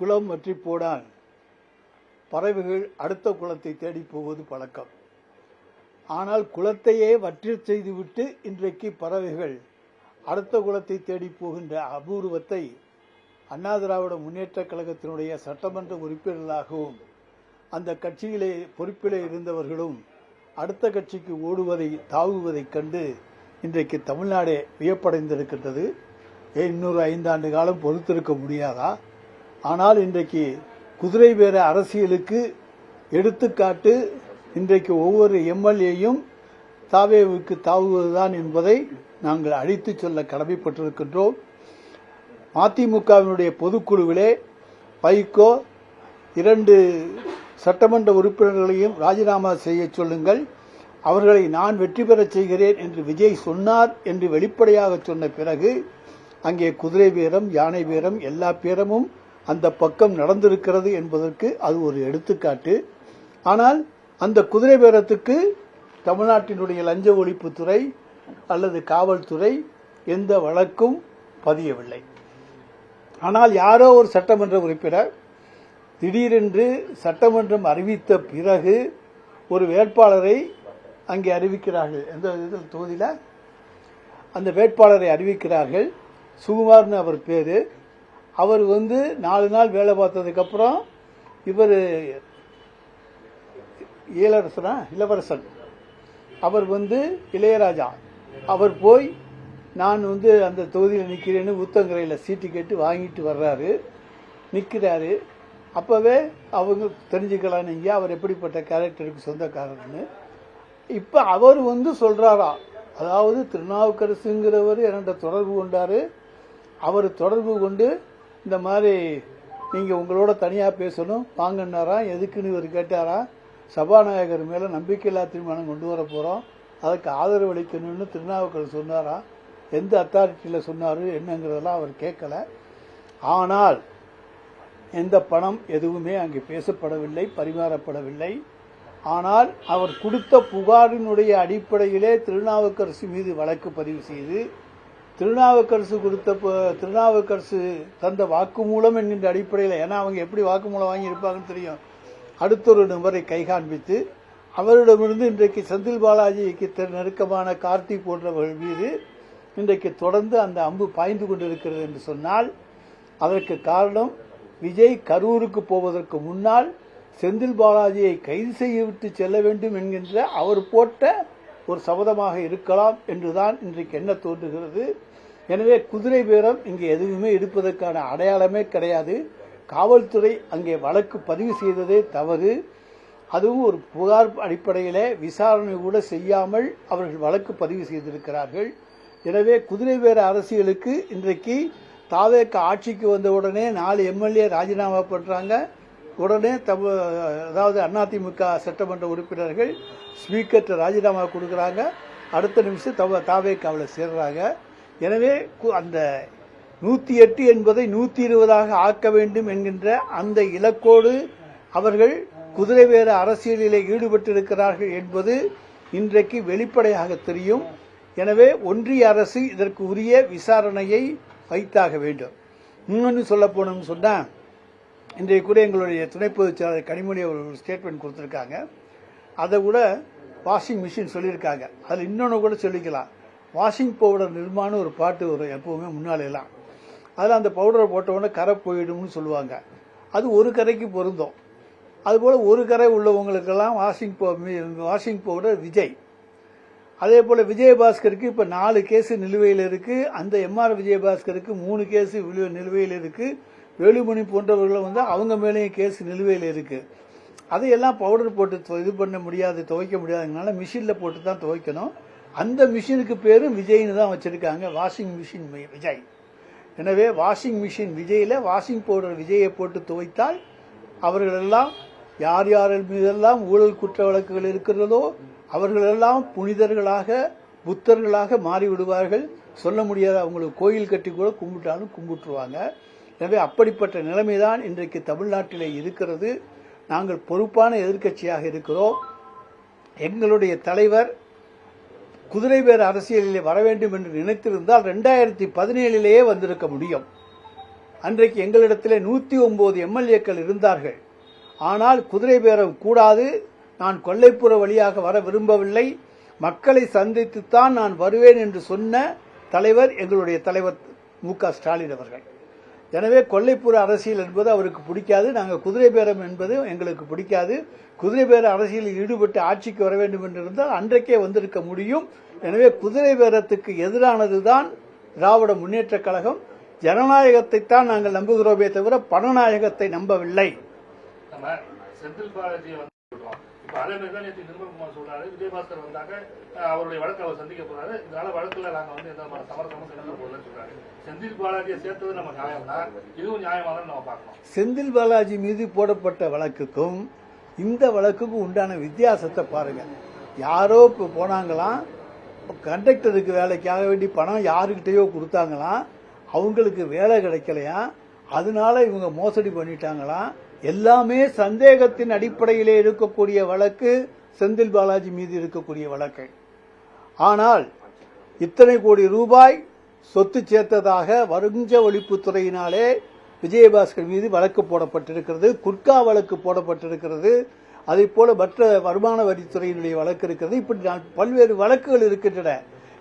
குளம் வற்றி போனால் பறவைகள் அடுத்த குளத்தை தேடி போவது பழக்கம். ஆனால் குளத்தையே வற்றி செய்துவிட்டு இன்றைக்கு பறவைகள் அடுத்த குளத்தை தேடி போகின்ற அபூர்வத்தை அண்ணா திராவிட முன்னேற்றக் கழகத்தினுடைய சட்டமன்ற உறுப்பினர்களாகவும் அந்த கட்சியிலே பொறுப்பிலே இருந்தவர்களும் அடுத்த கட்சிக்கு ஓடுவதை தாவுவதைக் கண்டு இன்றைக்கு தமிழ்நாடே வியப்படைந்திருக்கின்றது. இன்னொரு 5 ஆண்டு காலம் பொறுத்திருக்க முடியாதா? ஆனால் இன்றைக்கு குதிரை பேர அரசியலுக்கு எடுத்துக்காட்டு இன்றைக்கு ஒவ்வொரு எம்எல்ஏயும் தாவேவுக்கு தாவுவதுதான் என்பதை நாங்கள் அழித்து சொல்ல கடமைப்பட்டிருக்கின்றோம். மதிமுகவினுடைய பொதுக்குழுவிலே வைகோ 2 சட்டமன்ற உறுப்பினர்களையும் ராஜினாமா செய்ய சொல்லுங்கள், அவர்களை நான் வெற்றி பெறச் செய்கிறேன் என்று விஜய் சொன்னார் என்று வெளிப்படையாக சொன்ன பிறகு அங்கே குதிரை பேரம், யானை பேரம், எல்லா பேரமும் அந்த பக்கம் நடந்திருக்கிறது என்பதற்கு அது ஒரு எடுத்துக்காட்டு. ஆனால் அந்த குதிரை பேரத்துக்கு தமிழ்நாட்டினுடைய லஞ்ச ஒழிப்புத்துறை அல்லது காவல்துறை எந்த வழக்கும் பதியவில்லை. ஆனால் யாரோ ஒரு சட்டமன்ற உறுப்பினர் திடீரென்று சட்டமன்றம் அறிவித்த பிறகு ஒரு வேட்பாளரை அங்கே அறிவிக்கிறார்கள். எந்த தொகுதியில் அந்த வேட்பாளரை அறிவிக்கிறார்கள். சுகுமார்னு அவர் பேரு. அவர் 4 நாள் வேலை பார்த்ததுக்கு அப்புறம் இவர் இளவரசன் அவர் இளையராஜா அவர் போய் நான் அந்த தொகுதியில் நிற்கிறேன்னு ஊத்தங்கரையில் சீட்டு கேட்டு வாங்கிட்டு வர்றாரு, நிற்கிறாரு. அப்பவே அவங்க தெரிஞ்சுக்கலாம் நீங்க அவர் எப்படிப்பட்ட கேரக்டருக்கு சொந்தக்காரர்னு. இப்ப அவர் சொல்றாரா, அதாவது திருநாவுக்கரசுங்கிறவர் என்கிட்ட தொடர்பு கொண்டாரு, அவர் தொடர்பு கொண்டு இந்த மாதிரி நீங்க உங்களோட தனியா பேசணும் வாங்கினாரா, எதுக்குன்னு இவர் கேட்டாரா, சபாநாயகர் மேல நம்பிக்கையில்லா தீர்மானம் கொண்டு வர போறோம், அதுக்கு ஆதரவு அளிக்கணும்னு திருநாவுக்கரசு சொன்னாரா, எந்த அத்தாரிட்டியில சொன்னாரு என்னங்கிறதெல்லாம் அவர் கேட்கல. ஆனால் எந்த பணம் எதுவுமே அங்கே பேசப்படவில்லை, பரிமாறப்படவில்லை. ஆனால் அவர் கொடுத்த புகாரினுடைய அடிப்படையிலே திருநாவுக்கரசு மீது வழக்கு பதிவு செய்து திருநாவுக்கரசு தந்த வாக்குமூலம் என்கின்ற அடிப்படையில், ஏன்னா அவங்க எப்படி வாக்குமூலம் வாங்கியிருப்பாங்கன்னு தெரியும், அடுத்தொரு நபரை கை காண்பித்து அவரிடமிருந்து இன்றைக்கு செந்தில் பாலாஜிக்கு நெருக்கமான கார்த்தி போன்றவர்கள் மீது இன்றைக்கு தொடர்ந்து அந்த அம்பு பாய்ந்து கொண்டிருக்கிறது என்று சொன்னால் அதற்கு காரணம் விஜய் கரூருக்கு போவதற்கு முன்னால் செந்தில் பாலாஜியை கைது செய்துவிட்டு செல்ல வேண்டும் என்கின்ற அவர் போட்ட ஒரு சபதமாக இருக்கலாம் என்றுதான் இன்றைக்கு என்ன தோன்றுகிறது. எனவே குதிரை பேரம் இங்கே எதுவுமே எடுப்பதற்கான அடையாளமே கிடையாது. காவல்துறை அங்கே வழக்கு பதிவு செய்ததே தவறு. அதுவும் ஒரு புகார் அடிப்படையிலே விசாரணை கூட செய்யாமல் அவர்கள் வழக்கு பதிவு செய்திருக்கிறார்கள். எனவே குதிரை பேர அரசியலுக்கு இன்றைக்கு தாவேக ஆட்சிக்கு வந்த உடனே 4 எம்எல்ஏ ராஜினாமா பண்றாங்க. உடனே அதாவது அதிமுக சட்டமன்ற உறுப்பினர்கள் ஸ்பீக்கர் ராஜினாமா கொடுக்கறாங்க. அடுத்த நிமிஷம் தாவேகாவில் சேர்றாங்க. எனவே அந்த 108 என்பதை 120ஆக ஆக்க வேண்டும் என்கின்ற அந்த இலக்கோடு அவர்கள் குதிரை பேர அரசியலிலே ஈடுபட்டிருக்கிறார்கள் என்பது இன்றைக்கு வெளிப்படையாக தெரியும். எனவே ஒன்றிய அரசு இதற்கு உரிய விசாரணையை வைத்தாக வேண்டும். இன்னொன்று சொல்ல போனோம்னு சொன்னா, இன்றைய கூட எங்களுடைய துணை பொதுச் செயலாளர் கனிமொழி ஒரு ஸ்டேட்மெண்ட் கொடுத்திருக்காங்க. அதை கூட வாஷிங் மிஷின் சொல்லியிருக்காங்க. அதில் இன்னொன்று கூட சொல்லிக்கலாம், வாஷிங் பவுடர் நிர்மான்னு ஒரு பாட்டு வரும் எப்பவுமே முன்னாலெல்லாம். அதில் அந்த பவுடரை போட்ட உடனே கரை போயிடும்னு சொல்லுவாங்க. அது ஒரு கரைக்கு பொருந்தும். அதுபோல ஒரு கரை உள்ளவங்களுக்கெல்லாம் வாஷிங் பவுடர் விஜய். அதே போல விஜயபாஸ்கருக்கு இப்ப 4 கேஸ் நிலுவையில் இருக்கு. அந்த எம்ஆர் விஜயபாஸ்கருக்கு 3 கேஸ் நிலுவையில் இருக்கு. வேலுமணி போன்றவர்கள் அவங்க மேலேயும் கேஸ் நிலுவையில் இருக்கு. அதையெல்லாம் பவுடர் போட்டு இது பண்ண முடியாது, துவைக்க முடியாதுனால மிஷின்ல போட்டு தான் துவைக்கணும். அந்த மிஷினுக்கு பேரும் விஜய்னு தான் வச்சிருக்காங்க, வாஷிங் மிஷின் விஜய். எனவே வாஷிங் மிஷின் விஜயில வாஷிங் பவுடர் விஜயை போட்டு துவைத்தால் அவர்களெல்லாம் யார் யாரின் மீதெல்லாம் ஊழல் குற்ற வழக்குகள் இருக்கிறதோ அவர்களெல்லாம் புனிதர்களாக புத்தர்களாக மாறிவிடுவார்கள். சொல்ல முடியாத அவங்களுக்கு கோயில் கட்டி கூட கும்பிட்டாலும் கும்பிட்டுருவாங்க. எனவே அப்படிப்பட்ட நிலைமைதான் இன்றைக்கு தமிழ்நாட்டிலே இருக்கிறது. நாங்கள் பொறுப்பான எதிர்க்கட்சியாக இருக்கிறோம். எங்களுடைய தலைவர் குதிரை பேர அரசியலிலே வர வேண்டும் என்று நினைத்திருந்தால் 2017 வந்திருக்க முடியும். அன்றைக்கு எங்களிடத்திலே 109 எம்எல்ஏக்கள் இருந்தார்கள். ஆனால் குதிரை பேரம் கூடாது, நான் கொல்லைப்புற வழியாக வர விரும்பவில்லை, மக்களை சந்தித்துத்தான் நான் வருவேன் என்று சொன்ன தலைவர் எங்களுடைய தலைவர் மு.க. ஸ்டாலின் அவர்கள். எனவே கொல்லைப்புற அரசியல் என்பது அவருக்கு பிடிக்காது. நாங்கள் குதிரை பேரம் என்பது எங்களுக்கு பிடிக்காது. குதிரை பேர அரசியலில் ஈடுபட்டு ஆட்சிக்கு வர வேண்டும் என்றிருந்தால் அன்றைக்கே வந்திருக்க முடியும். எனவே குதிரை பேரத்துக்கு எதிரானதுதான் திராவிட முன்னேற்ற கழகம். ஜனநாயகத்தை தான் நாங்கள் நம்புகிறோமே தவிர பணநாயகத்தை நம்பவில்லை. செந்தில் பாலாஜி அதே மாதிரி தான் நேற்று நிர்மல்குமார் சொல்றாரு, விஜயபாஸ்கர் வந்தாங்க அவருடைய வழக்கு அவர் சந்திக்க போறாரு, இதனால வழக்குல நாங்க எந்த சமரசமும் செலுத்த போகலன்னு சொல்றாரு. செந்தில் பாலாஜியை சேர்த்தது நம்ம நியாயம்னா இதுவும் நியாயமா தான் நம்ம பார்க்கணும். செந்தில் பாலாஜி மீது போடப்பட்ட வழக்குக்கும் இந்த வழக்குக்கும் உண்டான வித்தியாசத்தை பாருங்க. யாரோ இப்போ போனாங்களாம், கண்டக்டருக்கு வேலைக்காக வேண்டி பணம் யாருக்கிட்டையோ கொடுத்தாங்களாம், அவங்களுக்கு வேலை கிடைக்கலையா, அதனால இவங்க மோசடி பண்ணிட்டாங்களாம். எல்லாமே சந்தேகத்தின் அடிப்படையிலே இருக்கக்கூடிய வழக்கு செந்தில் பாலாஜி மீது இருக்கக்கூடிய வழக்கு. ஆனால் இத்தனை கோடி ரூபாய் சொத்து சேர்த்ததாக வருஞ்ச ஒழிப்புத்துறையினாலே விஜயபாஸ்கர் மீது வழக்கு போடப்பட்டிருக்கிறது, குட்கா வழக்கு போடப்பட்டிருக்கிறது, அதே போல மற்ற வருமான வரித்துறையினுடைய வழக்கு இருக்கிறது. இப்படி பல்வேறு வழக்குகள் இருக்கின்றன.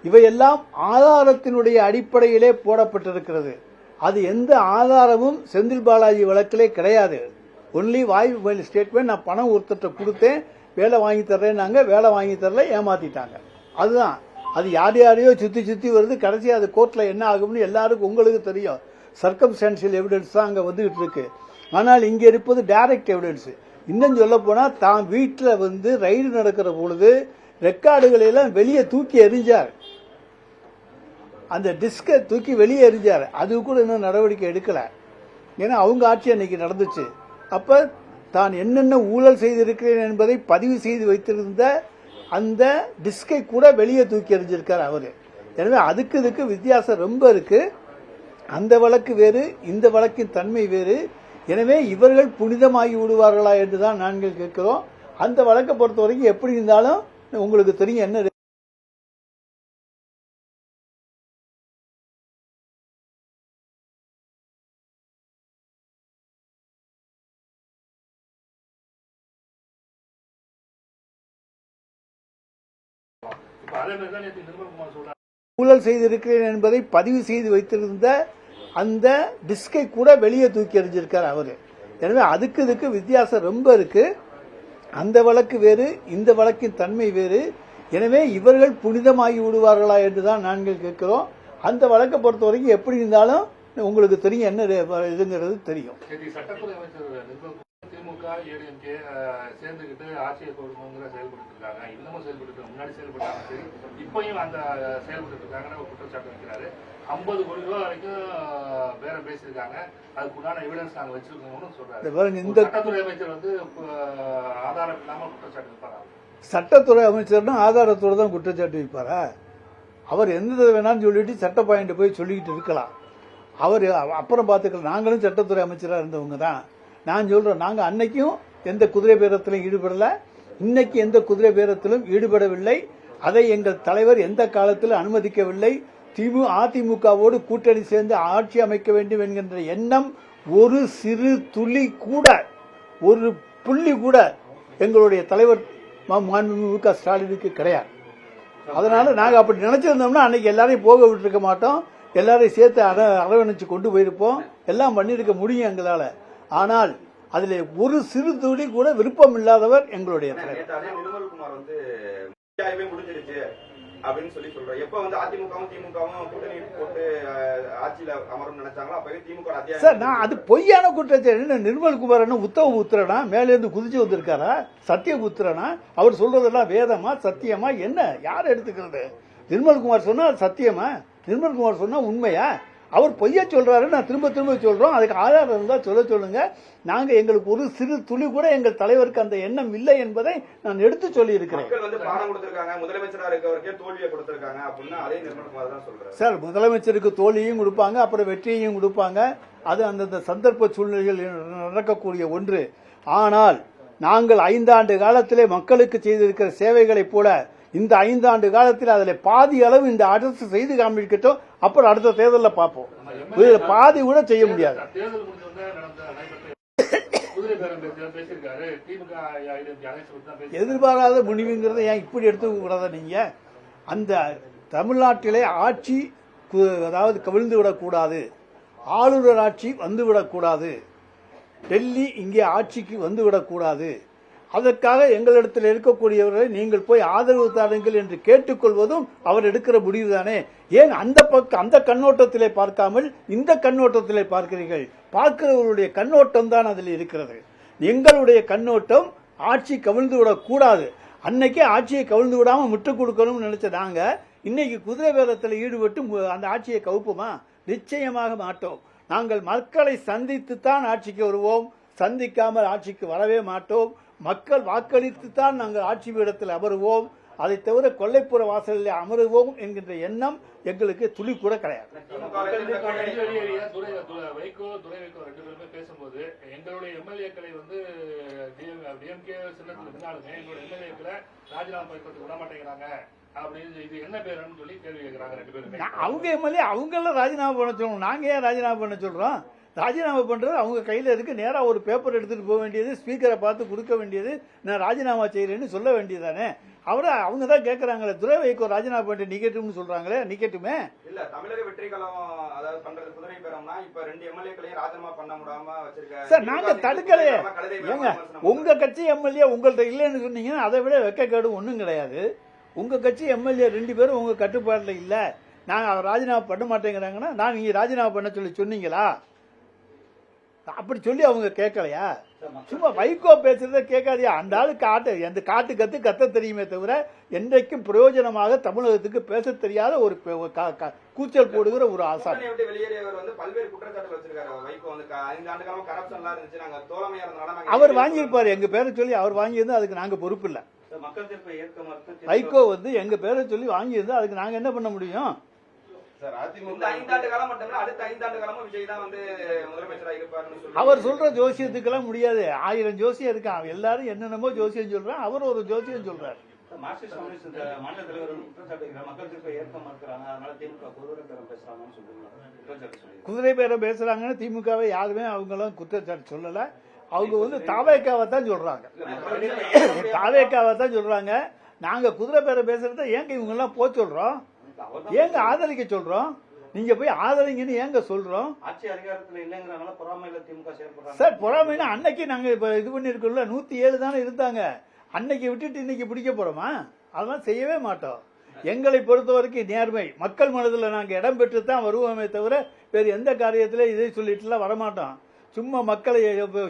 இவையெல்லாம் ஆதாரத்தினுடைய அடிப்படையிலே போடப்பட்டிருக்கிறது. அது எந்த ஆதாரமும் செந்தில் பாலாஜி வழக்கிலே கிடையாது. ஒன்லி வாய் ஸ்டேட்மெண்ட், நான் பணம் ஒருத்தட்ட கொடுத்தேன், வேலை வாங்கி தர்றேன்னாங்க, வேலை வாங்கி தரல, ஏமாத்திட்டாங்க. அதுதான். அது யார் யாரையோ சுத்தி வருது. கடைசி அது கோர்ட்ல என்ன ஆகும்னு எல்லாருக்கும் உங்களுக்கு தெரியும். சர்க்கம்ஸ்டான்சியல் எவிடன்ஸ் தான் அங்க வந்துகிட்டு இருக்கு. ஆனால் இங்க இருப்பது டைரக்ட் எவிடன்ஸ். இன்னும் சொல்ல போனா தான் வீட்டில் ரைடு நடக்கிற பொழுது ரெக்கார்டுகளை எல்லாம் வெளியே தூக்கி எறிஞ்சார். அந்த டிஸ்கை தூக்கி வெளியே எறிஞ்சார். அது கூட இன்னும் நடவடிக்கை எடுக்கல. ஏன்னா அவங்க ஆட்சி அன்னைக்கு நடந்துச்சு. அப்ப தான் என்னென்ன ஊழல் செய்திருக்கிறேன் என்பதை பதிவு செய்து வைத்திருந்த அந்த டிஸ்கை கூட வெளியே தூக்கி எறிஞ்சிருக்கார் அவரு. எனவே அதுக்கு இதுக்கு வித்தியாசம் ரொம்ப இருக்கு. அந்த வழக்கு வேறு, இந்த வழக்கின் தன்மை வேறு. எனவே இவர்கள் புனிதமாகி விடுவார்களா என்றுதான் நாங்கள் கேட்கிறோம். அந்த வழக்கை பொறுத்த வரைக்கும் எப்படி இருந்தாலும் உங்களுக்கு தெரியும் என்ன ஊழல் செய்திருக்கிறேன் என்பதை பதிவு செய்து வைத்திருந்த அந்த டிஸ்கை கூட வெளியே தூக்கி எறிஞ்சிருக்கார் அவரு. எனவே அதுக்கு இதுக்கு வித்தியாசம் ரொம்ப இருக்கு. அந்த வழக்கு வேறு, இந்த வழக்கின் தன்மை வேறு. எனவே இவர்கள் புனிதமாகி விடுவார்களா என்றுதான் நாங்கள் கேட்கிறோம். அந்த வழக்கை பொறுத்த வரைக்கும் எப்படி இருந்தாலும் உங்களுக்கு தெரியும் என்ன இதுங்கிறது தெரியும். சட்டத்துறை அமைச்சர் திமுக ஏடிஎம்கே சேர்ந்துகிட்டு ஆட்சியை கொடுக்கணுங்கிற செயல்பட்டு இருக்காங்க. இன்னமும் செயல்பட்டு முன்னாடி செயல்பட்டாங்க, சரி இப்பயும் அந்த செயல்பட்டு இருக்காங்கன்னு குற்றச்சாட்டு வைக்கிறாரு. 50 கோடி ரூபாய் வரைக்கும் பேரம் பேசியிருக்காங்க, அதுக்குண்டான எவிடன்ஸ் நாங்கள் வச்சிருக்கோம்னு சொல்றாரு. இந்த சட்டத்துறை அமைச்சர் ஆதாரம் இல்லாம குற்றச்சாட்டு வைப்பாரா? சட்டத்துறை அமைச்சர்னா ஆதாரத்தோட தான் குற்றச்சாட்டு வைப்பாரா? அவர் எந்த வேணாலும் சொல்லிட்டு சட்ட பாயிண்ட் போய் சொல்லிக்கிட்டு இருக்கலாம். அவர் அப்புறம் பார்த்துக்கலாம். நாங்களும் சட்டத்துறை அமைச்சராக இருந்தவங்க தான். நான் சொல்றேன், நாங்க அன்னைக்கும் எந்த குதிரை பேரத்திலும் ஈடுபடல, இன்னைக்கு எந்த குதிரை பேரத்திலும் ஈடுபடவில்லை. அதை எங்கள் தலைவர் எந்த காலத்திலும் அனுமதிக்கவில்லை. அதிமுகவோடு கூட்டணி சேர்ந்து ஆட்சி அமைக்க வேண்டும் என்கின்ற எண்ணம் ஒரு சிறு துளி கூட, ஒரு புள்ளி கூட எங்களுடைய தலைவர் மு.க. ஸ்டாலினுக்கு கிடையாது. அதனால நாங்க அப்படி நினைச்சிருந்தோம்னா அன்னைக்கு எல்லாரையும் போக விட்டுருக்க மாட்டோம், எல்லாரையும் சேர்த்து அரவணைச்சு கொண்டு போயிருப்போம், எல்லாம் பண்ணிருக்க முடியும் எங்களால. ஆனால் அதில் ஒரு சிறு துளி கூட விருப்பம் இல்லாதவர் எங்களுடைய தலைவர். நிர்மல்குமார் முடிஞ்சிருச்சு அப்படின்னு சொல்லி சொல்றாரு. எப்ப அதிமுகவும் திமுகவும் கூட்டணி போட்டு ஆட்சியில அமரும் நினைச்சாங்களோ அப்பவே திமுக சார், நான் அது பொய்யான குற்றச்சாட்டு. நிர்மல்குமார் உத்தவ புத்திரனா, மேல இருந்து குதிச்சு வந்திருக்காரா, சத்திய புத்திரனா? அவர் சொல்றதெல்லாம் வேதமா சத்தியமா என்ன யார் எடுத்துக்கிறது? நிர்மல்குமார் சொன்னா சத்தியமா? நிர்மல்குமார் சொன்னா உண்மையா? அவர் பொய்யா சொல்றாரு. நான் திரும்ப சொல்றோம், அதுக்கு ஆதாரம் இருந்தா சொல்லுங்க. நாங்க எங்களுக்கு ஒரு சிறு துளி கூட எங்கள் தலைவருக்கு அந்த எண்ணம் இல்லை என்பதை நான் எடுத்து சொல்லி இருக்கிறேன். சார், முதலமைச்சருக்கு தோல்வியும் கொடுப்பாங்க, அப்புறம் வெற்றியையும் கொடுப்பாங்க. அது அந்தந்த சந்தர்ப்ப சூழ்நிலைகள் நடக்கக்கூடிய ஒன்று. ஆனால் நாங்கள் 5 ஆண்டு காலத்திலே மக்களுக்கு செய்திருக்கிற சேவைகளைப் போல இந்த 5 ஆண்டு காலத்தில் அதில் பாதி அளவு இந்த அரசு செய்து காமிக்கட்டும், அப்புறம் அடுத்த தேர்தலில் பார்ப்போம். இதுல பாதி கூட செய்ய முடியாது. தேர்தல் முடிஞ்ச நடைபெற்ற குதிரை பேரம் பேசியிருக்காரு. திமுக எதிர்பாராத முடிவுங்கிறத ஏன் இப்படி எடுத்துக்க கூடாதா நீங்க? அந்த தமிழ்நாட்டிலே ஆட்சி அதாவது கவிழ்ந்து விடக்கூடாது, ஆளுநர் ஆட்சி வந்துவிடக்கூடாது, டெல்லி இங்கே ஆட்சிக்கு வந்துவிடக்கூடாது. அதற்காக எங்களிடத்தில் இருக்கக்கூடியவர்களை நீங்கள் போய் ஆதரவு தாருங்கள் என்று கேட்டுக்கொள்வதும் அவர் எடுக்கிற முடிவு தானே. ஏன் அந்த கண்ணோட்டத்திலே பார்க்காமல் இந்த கண்ணோட்டத்திலே பார்க்கிறீர்கள்? பார்க்கிறவர்களுடைய கண்ணோட்டம் தான் அதில் இருக்கிறது. எங்களுடைய கண்ணோட்டம் ஆட்சி கவிழ்ந்து விடக்கூடாது. அன்னைக்கே ஆட்சியை கவிழ்ந்து விடாம முட்டுக் கொடுக்கணும்னு நினைச்ச நாங்க இன்னைக்கு குதிரை வேலத்தில் ஈடுபட்டு அந்த ஆட்சியை கவுப்போமா? நிச்சயமாக மாட்டோம். நாங்கள் மக்களை சந்தித்து தான் ஆட்சிக்கு வருவோம், சந்திக்காமல் ஆட்சிக்கு வரவே மாட்டோம். மக்கள் வாக்களித்துத்தான் நாங்கள் ஆட்சி பீடத்தில் அமருவோம். அதை தவிர கொல்லைப்புற வாசலில் அமருவோம் என்கின்ற எண்ணம் எங்களுக்கு துளி கூட கிடையாது. வைகோ துரை வைகோ 2 பேருமே பேசும்போது எங்களுடைய எம்எல்ஏக்களை டிஎம்கே சின்னத்தில் இருந்தாலுமே எங்களுடைய எம்எல்ஏக்களை ராஜினாமா பயன்படுத்த விட மாட்டேங்கிறாங்க அப்படின்னு, இது என்ன பேருன்னு சொல்லி கேள்வி கேட்கிறாங்க 2 பேருமே. அவங்க எம்எல்ஏ அவங்கள ராஜினாமா பண்ண சொல்லணும், நாங்க ஏன் ராஜினாமா பண்ண சொல்றோம்? ராஜினாமா பண்றது அவங்க கையில இருக்கு. நேரா ஒரு பேப்பர் எடுத்துட்டு போக வேண்டியது, ஸ்பீக்கரை பார்த்து கொடுக்க வேண்டியது, நான் ராஜினாமா செய்யறேன்னு சொல்ல வேண்டியதானே. அவங்க தான் கேட்கறாங்களே, துரை வைகோ ராஜினாமா பண்ணிட்டு நிக்கட்டும்னு சொல்றாங்களே, நிக்கட்டுமே. இல்ல தமிழக வெற்றி கழகம் அதாவது பண்றது குதிரை பேரம்னா இப்ப 2 எம்எல்ஏக்களையும் ராஜினாமா பண்ண முடியாம வச்சிருக்காங்க சார். நாங்க தடுக்கலையே. ஏங்க உங்க கட்சி எம்எல்ஏ உங்கள்ட்ட இல்லைன்னு சொன்னீங்கன்னா அதை விட வெக்கக்கேடு ஒன்றும் கிடையாது. உங்க கட்சி எம்எல்ஏ 2 பேரும் உங்க கட்டுப்பாட்டில் இல்ல, நாங்க ராஜினாமா பண்ண மாட்டேங்கிறாங்கன்னா நான் நீங்க ராஜினாமா பண்ண சொல்லி சொன்னீங்களா? அப்படி சொல்லி அவங்க கேட்கலையா? சும்மா வைகோ பேசுறத கேட்காதியா? அந்த ஆளு அந்த காட்டு கத்த தெரியுமே தவிர என்றைக்கும் பிரயோஜனமாக தமிழகத்துக்கு பேச தெரியாத ஒரு கூச்சல் போடுகிற ஒரு ஆசாமி. அவர் வாங்கியிருப்பாரு, எங்க பேரை சொல்லி அவர் வாங்கியிருந்தா அதுக்கு நாங்க பொறுப்பு இல்ல. வைகோ எங்க பேரை சொல்லி வாங்கியிருந்தா அதுக்கு நாங்க என்ன பண்ண முடியும்? அவர் சொல்ற ஜோசியத்துக்கெல்லாம் முடியாது. 1000 ஜோசியம் இருக்கான், எல்லாரும் என்னென்னமோ ஜோசியம் சொல்றான், அவர் ஒரு ஜோசியம் சொல்றாரு. குதிரை பேரம் பேசுறாங்கன்னு திமுகவை யாருமே அவங்களும் குற்றச்சாட்டு சொல்லல. அவங்க தாவேக்காவை தான் சொல்றாங்க, தாவேக்காவை தான் சொல்றாங்க. நாங்க குதிரை பேரம் பேசுறத ஏங்க இவங்க எல்லாம் போய் சொல்றோம், ஏங்க ஆதரிக்க சொல்றோம்? நீங்க போய் ஆதரிங்கன்னு ஏங்க சொல்றோம்? ஆட்சி அதிகாரத்தில் இல்லைங்கிறனால பொறாமையில திமுக செயல்படுறாங்க சார். பொறாமைனா அன்னைக்கு நாங்க இப்ப இது பண்ணிருக்கோம்ல, 107 தானே இருந்தாங்க. அன்னைக்கு விட்டுட்டு இன்னைக்கு பிடிக்க போறோமா? அதெல்லாம் செய்யவே மாட்டோம். எங்களை பொறுத்த வரைக்கும் நேர்மை, மக்கள் மனதில் நாங்க இடம் பெற்று தான் வருவோமே தவிர வேறு எந்த காரியத்தில இதை சொல்லிட்டுலாம் வரமாட்டோம். சும்மா மக்களை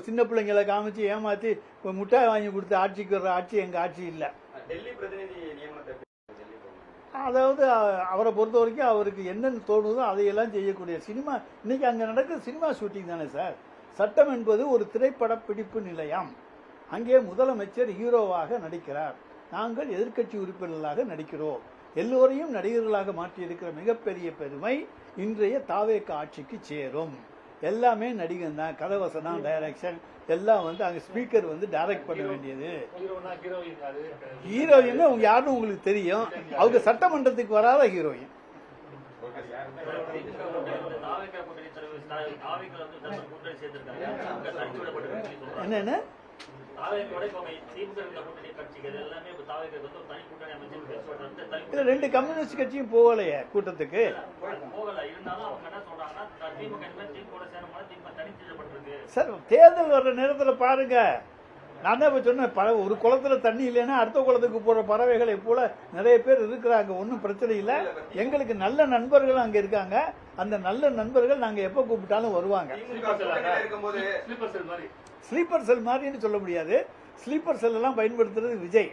சின்ன பிள்ளைங்களை காமிச்சு ஏமாத்தி முட்டாய் வாங்கி கொடுத்து ஆட்சிக்கு வர்ற ஆட்சி எங்க ஆட்சி இல்ல. அதாவது அவரை பொறுத்த வரைக்கும் அவருக்கு என்னென்னு தோணுதோ அதையெல்லாம் செய்யக்கூடிய சினிமா. இன்னைக்கு அங்க நடக்கிற சினிமா ஷூட்டிங் தானே சார். சட்டம் என்பது ஒரு திரைப்பட பிடிப்பு நிலையம். அங்கே முதலமைச்சர் ஹீரோவாக நடிக்கிறார், நாங்கள் எதிர்க்கட்சி உறுப்பினர்களாக நடிக்கிறோம். எல்லோரையும் நடிகர்களாக மாற்றியிருக்கிற மிகப்பெரிய பெருமை இன்றைய தாவேக ஆட்சிக்கு சேரும். எல்லாமே நடிகன் தான், கதவசனம், டைரக்ஷன் எல்லாம் அங்க ஸ்பீக்கர் டைரக்ட் பண்ண வேண்டியது. ஹீரோயின் அவங்க யாருன்னு உங்களுக்கு தெரியும், அவங்க சட்டமன்றத்துக்கு வராத ஹீரோயின். என்ன இல்ல 2 கம்யூனிஸ்ட் கட்சியும் போகலையே கூட்டத்துக்கு. சார் தேர்தல் வர்ற நேரத்தில் பாருங்க, நான் தான் இப்ப சொன்னேன், ஒரு குளத்துல தண்ணி இல்லைன்னா அடுத்த குளத்துக்கு போற பறவைகளை போல நிறைய பேர் இருக்கிறாங்க. ஒன்றும் பிரச்சனை இல்லை. எங்களுக்கு நல்ல நண்பர்கள் அங்க இருக்காங்க. அந்த நல்ல நண்பர்கள் நாங்க எப்ப கூப்பிட்டாலும் வருவாங்க. ஸ்லீப்பர் செல் மாதிரின்னு சொல்ல முடியாது. ஸ்லீப்பர் செல் எல்லாம் பயன்படுத்துறது விஜய்,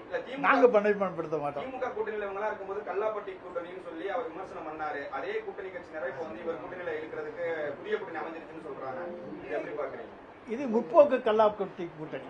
நாங்க பயன்படுத்த மாட்டோம். திமுக கூட்டணியில இவங்க இருக்கும்போது கல்லாப்பட்டி கூட்டணின்னு சொல்லி அவர் விமர்சனம் பண்ணாரு. அதே கூட்டணி கட்சி நிறைய இவர் கூட்டணியில இருக்கிறதுக்கு புதிய கூட்டணி அமைஞ்சிருக்குன்னு சொல்றாங்க. எப்படி பாக்குறீங்க? இது முற்போக்கு கல்லாப்பட்டி கூட்டணி.